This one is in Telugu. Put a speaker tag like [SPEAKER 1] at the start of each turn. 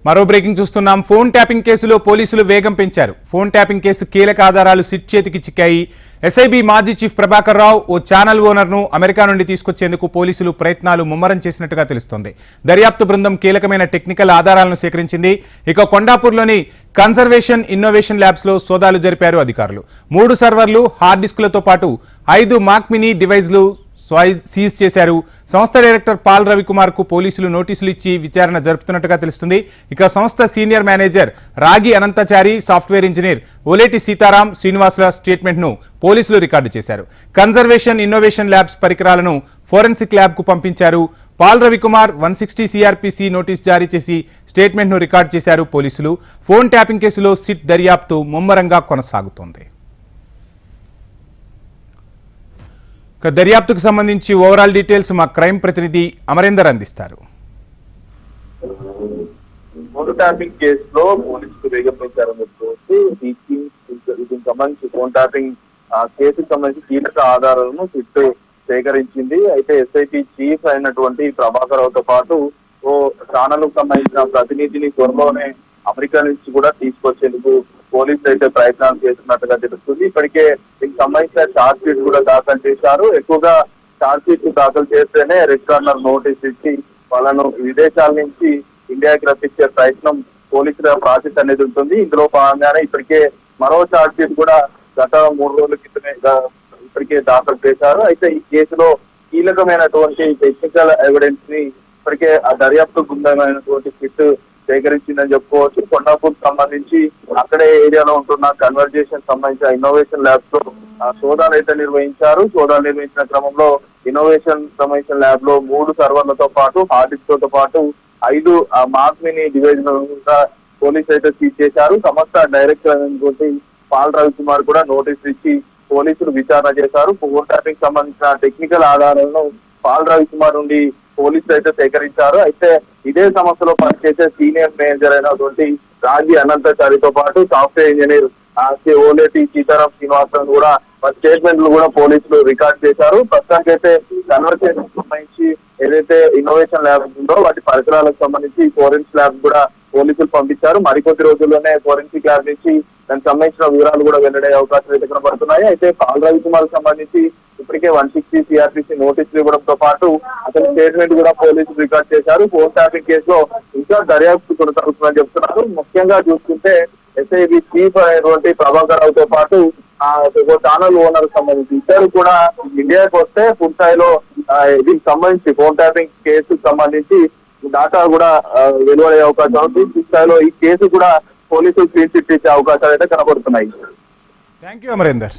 [SPEAKER 1] మరో బ్రేకింగ్ చూస్తున్నాం. ఫోన్ ట్యాపింగ్ కేసులో పోలీసులు వేగం పెంచారు. ఫోన్ ట్యాపింగ్ కేసు కీలక ఆధారాలు సిట్ చేతికి చిక్కాయి. ఎస్ఐబి మాజీ చీఫ్ ప్రభాకర్ రావు ఓ ఛానల్ ఓనర్ను అమెరికా నుండి తీసుకొచ్చేందుకు పోలీసులు ప్రయత్నాలు ముమ్మరం చేసినట్టుగా తెలుస్తోంది. దర్యాప్తు బృందం కీలకమైన టెక్నికల్ ఆధారాలను సేకరించింది. ఇక కొండాపూర్లోని కన్జర్వేషన్ ఇన్నోవేషన్ ల్యాబ్స్ లో సోదాలు జరిపారు అధికారులు. 3 సర్వర్లు, హార్డ్ డిస్కులతో పాటు 5 మాక్ మినీ డివైజ్లు సీజ్ చేశారు. సంస్థ డైరెక్టర్ పాల్ రవికుమార్ కు పోలీసులు నోటీసులు ఇచ్చి విచారణ జరుపుతున్నట్టుగా తెలుస్తుంది. ఇక సంస్థ senior manager Ragi Anantachari, software engineer Oleti Sitaram శ్రీనివాసుల స్టేట్మెంట్ ను పోలీసులు రికార్డు చేశారు. కన్జర్వేషన్ ఇన్నోవేషన్ ల్యాబ్స్ పరికరాలను ఫోరెన్సిక్ ల్యాబ్ కు పంపించారు. పాల్ రవికుమార్ 160 సిఆర్పిసి నోటీస్ జారీ చేసి స్టేట్మెంట్ ను రికార్డు చేశారు పోలీసులు. ఫోన్ ట్యాపింగ్ కేసులో సిట్ దర్యాప్తు ముమ్మరంగా కొనసాగుతోంది. దర్యాప్తుకు సంబంధించి ఓవరాల్ డీటెయిల్స్ మా క్రైమ్ ప్రతినిధి అమరేందర్ అందిస్తారు.
[SPEAKER 2] ఫోన్ ట్యాపింగ్ కేసులో పోలీసులు వేగం పెంచారని చెప్పుకోవచ్చు. దీనికి సంబంధించి ఫోన్ ట్యాపింగ్ కేసుకు సంబంధించి కీలక ఆధారాలను సిట్ సేకరించింది. అయితే ఎస్ఐటి చీఫ్ అయినటువంటి ప్రభాకర్ రావుతో పాటు ఓ ఛానల్ కు సంబంధించిన ప్రతినిధిని త్వరలోనే అమెరికా నుంచి కూడా తీసుకొచ్చేందుకు పోలీసులు అయితే ప్రయత్నాలు చేస్తున్నట్టుగా తెలుస్తుంది. ఇప్పటికే దీనికి సంబంధించిన ఛార్జ్ షీట్ కూడా దాఖలు చేశారు. ఎక్కువగా ఛార్జ్ షీట్ దాఖలు చేస్తేనే రెడ్ కార్నర్ నోటీస్ ఇచ్చి వాళ్ళను విదేశాల నుంచి ఇండియాకి రప్పించే ప్రయత్నం పోలీసుల ప్రాసెస్ అనేది ఉంటుంది. ఇందులో భాగంగానే ఇప్పటికే మరో ఛార్జ్ షీట్ కూడా గత 3 రోజుల క్రితమే ఇప్పటికే దాఖలు చేశారు. అయితే ఈ కేసులో కీలకమైనటువంటి టెక్నికల్ ఎవిడెన్స్ ని ఇప్పటికే ఆ దర్యాప్తు బృందమైనటువంటి సిట్ సేకరించిందని చెప్పుకోవచ్చు. కొండాపూర్ సంబంధించి అక్కడే ఏరియాలో ఉంటున్న కన్వర్జేషన్ సంబంధించిన ఇన్నోవేషన్ ల్యాబ్స్ లో సోదాలు అయితే నిర్వహించారు. సోదాలు నిర్వహించిన క్రమంలో ఇన్నోవేషన్ సంబంధించిన ల్యాబ్ లో 3 సర్వర్లతో పాటు హార్డ్ డిస్క్ తో పాటు 5 మాక్ మినీ డివైజ్ పోలీసు అయితే సీజ్ చేశారు. సంస్థ డైరెక్టర్ అయినటువంటి పాల్ రవికుమార్ కూడా నోటీసులు ఇచ్చి పోలీసులు విచారణ చేశారు. ఫోన్ ట్యాపింగ్ సంబంధించిన టెక్నికల్ ఆధారాలను పాల్ రవికుమార్ నుండి పోలీసులు అయితే సేకరించారు. అయితే ఇదే సంస్థలో పనిచేసే సీనియర్ మేనేజర్ అయినటువంటి రాగి అనంతచారితో పాటు సాఫ్ట్వేర్ ఇంజనీర్ ఓలేటి సీతారాం శ్రీనివాసన్ కూడా స్టేట్మెంట్లు కూడా పోలీసులు రికార్డ్ చేశారు. ప్రస్తుతానికైతే కన్వర్సేషన్ సంబంధించి ఏదైతే ఇన్నోవేషన్ ల్యాబ్ ఉందో వాటి పరికరాలకు సంబంధించి ఫోరెన్సిక్ ల్యాబ్ కూడా పోలీసులు పంపించారు. మరికొద్ది రోజుల్లోనే ఫోరెన్సిక్ ల్యాబ్ నుంచి దానికి సంబంధించిన వివరాలు కూడా వెల్లడే అవకాశాలు అయితే కనబడుతున్నాయి. అయితే పాల్ రవికుమార్ సంబంధించి ఇప్పటికే 160 సిఆర్పిసి నోటీసులు ఇవ్వడంతో పాటు అతని స్టేట్మెంట్ కూడా పోలీసులు రికార్డ్ చేశారు. ఫోన్ ట్యాపింగ్ కేసులో ఇంకా దర్యాప్తు కొనసాగుతుందని చెప్తున్నారు. ముఖ్యంగా చూసుకుంటే ఎస్ఐబి చీఫ్ అయినటువంటి ప్రభాకర్ రావుతో పాటు ఛానల్ ఓనర్ సంబంధించి ఇద్దరు కూడా ఇండియాకి వస్తే పూర్తిస్థాయిలో దీనికి సంబంధించి ఫోన్ ట్యాపింగ్ కేసుకు సంబంధించి డాటా కూడా వెలువడే అవకాశం ఉంది. పూర్తిస్థాయిలో ఈ కేసు కూడా పోలీసులు క్లీన్ చిట్ ఇచ్చే అవకాశాలు అయితే కనబడుతున్నాయి.
[SPEAKER 1] Thank you Amarender.